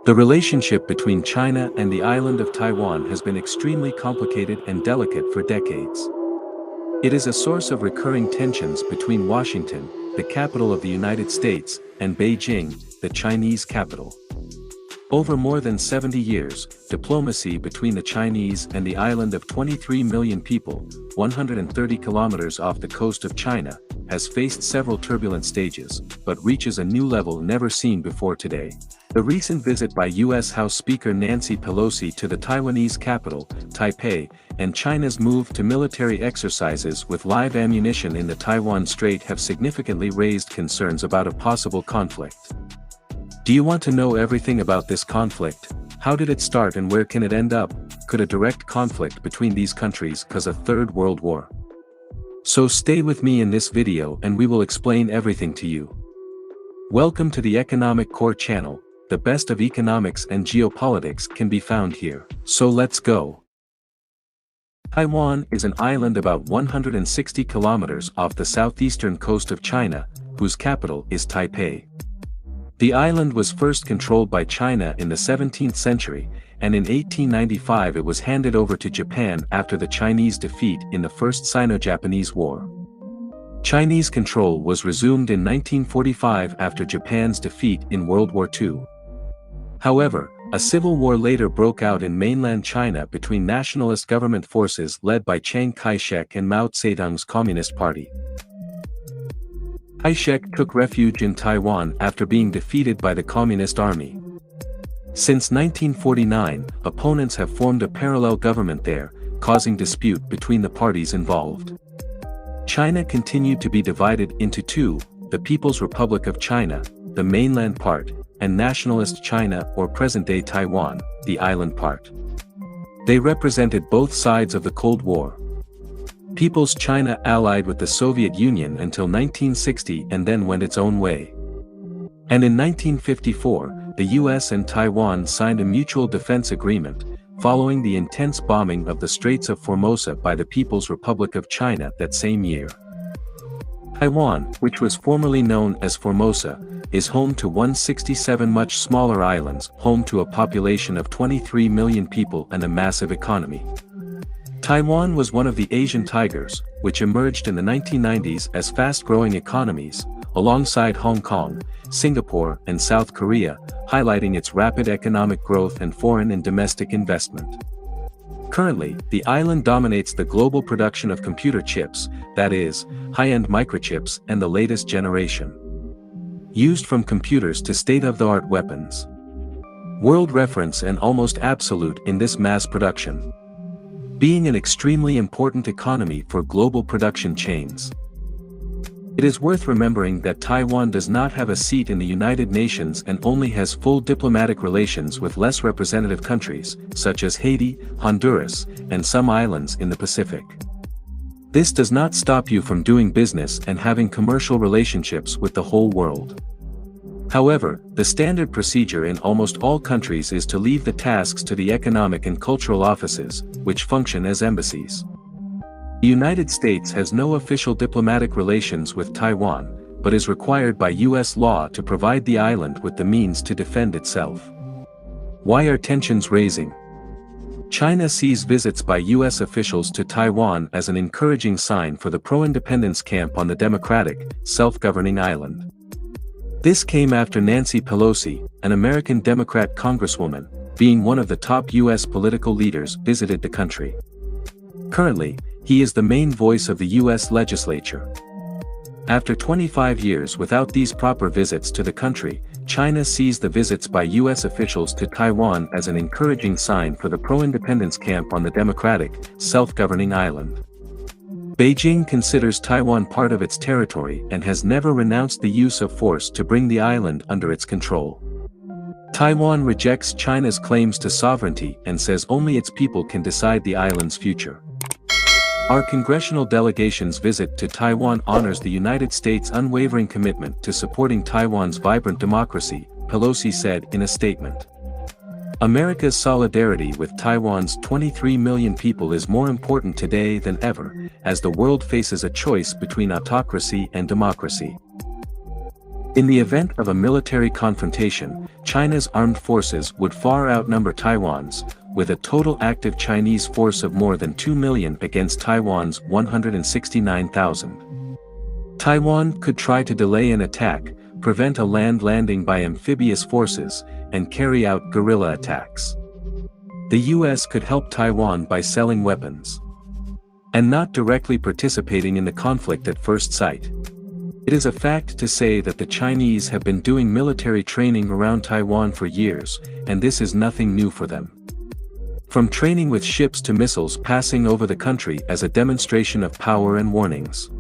The relationship between China and the island of Taiwan has been extremely complicated and delicate for decades. It is a source of recurring tensions between Washington, the capital of the United States, and Beijing, the Chinese capital. Over more than 70 years, diplomacy between the Chinese and the island of 23 million people, 130 kilometers off the coast of China, has faced several turbulent stages, but reaches a new level never seen before today. The recent visit by U.S. House Speaker Nancy Pelosi to the Taiwanese capital, Taipei, and China's move to military exercises with live ammunition in the Taiwan Strait have significantly raised concerns about a possible conflict. Do you want to know everything about this conflict? How did it start and where can it end up? Could a direct conflict between these countries cause a third world war? So stay with me in this video and we will explain everything to you. Welcome to the Economic Core channel. The best of economics and geopolitics can be found here. So let's go. Taiwan is an island about 160 kilometers off the southeastern coast of China, whose capital is Taipei. The island was first controlled by China in the 17th century, and in 1895 it was handed over to Japan after the Chinese defeat in the First Sino-Japanese War. Chinese control was resumed in 1945 after Japan's defeat in World War II. However, a civil war later broke out in mainland China between nationalist government forces led by Chiang Kai-shek and Mao Zedong's Communist Party. Kai-shek took refuge in Taiwan after being defeated by the Communist Army. Since 1949, opponents have formed a parallel government there, causing dispute between the parties involved. China continued to be divided into two, the People's Republic of China, the mainland part, and Nationalist China or present-day Taiwan, the island part. They represented both sides of the Cold War. People's China allied with the Soviet Union until 1960 and then went its own way. And in 1954, the US and Taiwan signed a mutual defense agreement, following the intense bombing of the Straits of Formosa by the People's Republic of China that same year. Taiwan, which was formerly known as Formosa, is home to 167 much smaller islands, home to a population of 23 million people and a massive economy. Taiwan was one of the Asian tigers, which emerged in the 1990s as fast-growing economies, alongside Hong Kong, Singapore, and South Korea, highlighting its rapid economic growth and foreign and domestic investment. Currently, the island dominates the global production of computer chips, that is, high-end microchips and the latest generation. Used from computers to state-of-the-art weapons. World reference and almost absolute in this mass production. Being an extremely important economy for global production chains. It is worth remembering that Taiwan does not have a seat in the United Nations and only has full diplomatic relations with less representative countries, such as Haiti, Honduras, and some islands in the Pacific. This does not stop you from doing business and having commercial relationships with the whole world. However, the standard procedure in almost all countries is to leave the tasks to the economic and cultural offices, which function as embassies. The United States has no official diplomatic relations with Taiwan, but is required by U.S. law to provide the island with the means to defend itself. Why are tensions rising? China sees visits by U.S. officials to Taiwan as an encouraging sign for the pro-independence camp on the democratic, self-governing island. This came after Nancy Pelosi, an American Democrat congresswoman, being one of the top U.S. political leaders, visited the country. Currently, he is the main voice of the U.S. legislature. After 25 years without these proper visits to the country, China sees the visits by U.S. officials to Taiwan as an encouraging sign for the pro-independence camp on the democratic, self-governing island. Beijing considers Taiwan part of its territory and has never renounced the use of force to bring the island under its control. Taiwan rejects China's claims to sovereignty and says only its people can decide the island's future. Our congressional delegation's visit to Taiwan honors the United States' unwavering commitment to supporting Taiwan's vibrant democracy, Pelosi said in a statement. America's solidarity with Taiwan's 23 million people is more important today than ever, as the world faces a choice between autocracy and democracy. In the event of a military confrontation, China's armed forces would far outnumber Taiwan's, with a total active Chinese force of more than 2 million against Taiwan's 169,000. Taiwan could try to delay an attack, prevent a land landing by amphibious forces, and carry out guerrilla attacks. The US could help Taiwan by selling weapons and not directly participating in the conflict at first sight. It is a fact to say that the Chinese have been doing military training around Taiwan for years, and this is nothing new for them. From training with ships to missiles passing over the country as a demonstration of power and warnings.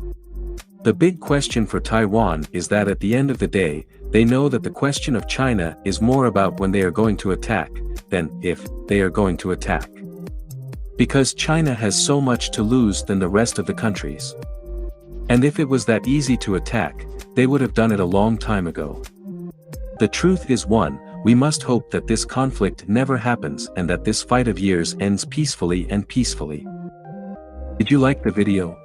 The big question for Taiwan is that at the end of the day, they know that the question of China is more about when they are going to attack, than if they are going to attack. Because China has so much to lose than the rest of the countries. And if it was that easy to attack, they would have done it a long time ago. The truth is one, we must hope that this conflict never happens and that this fight of years ends peacefully and peacefully. Did you like the video?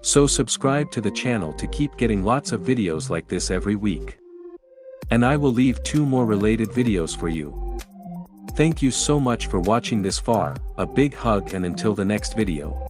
So subscribe to the channel to keep getting lots of videos like this every week. And I will leave 2 more related videos for you. Thank you so much for watching this far, a big hug and until the next video.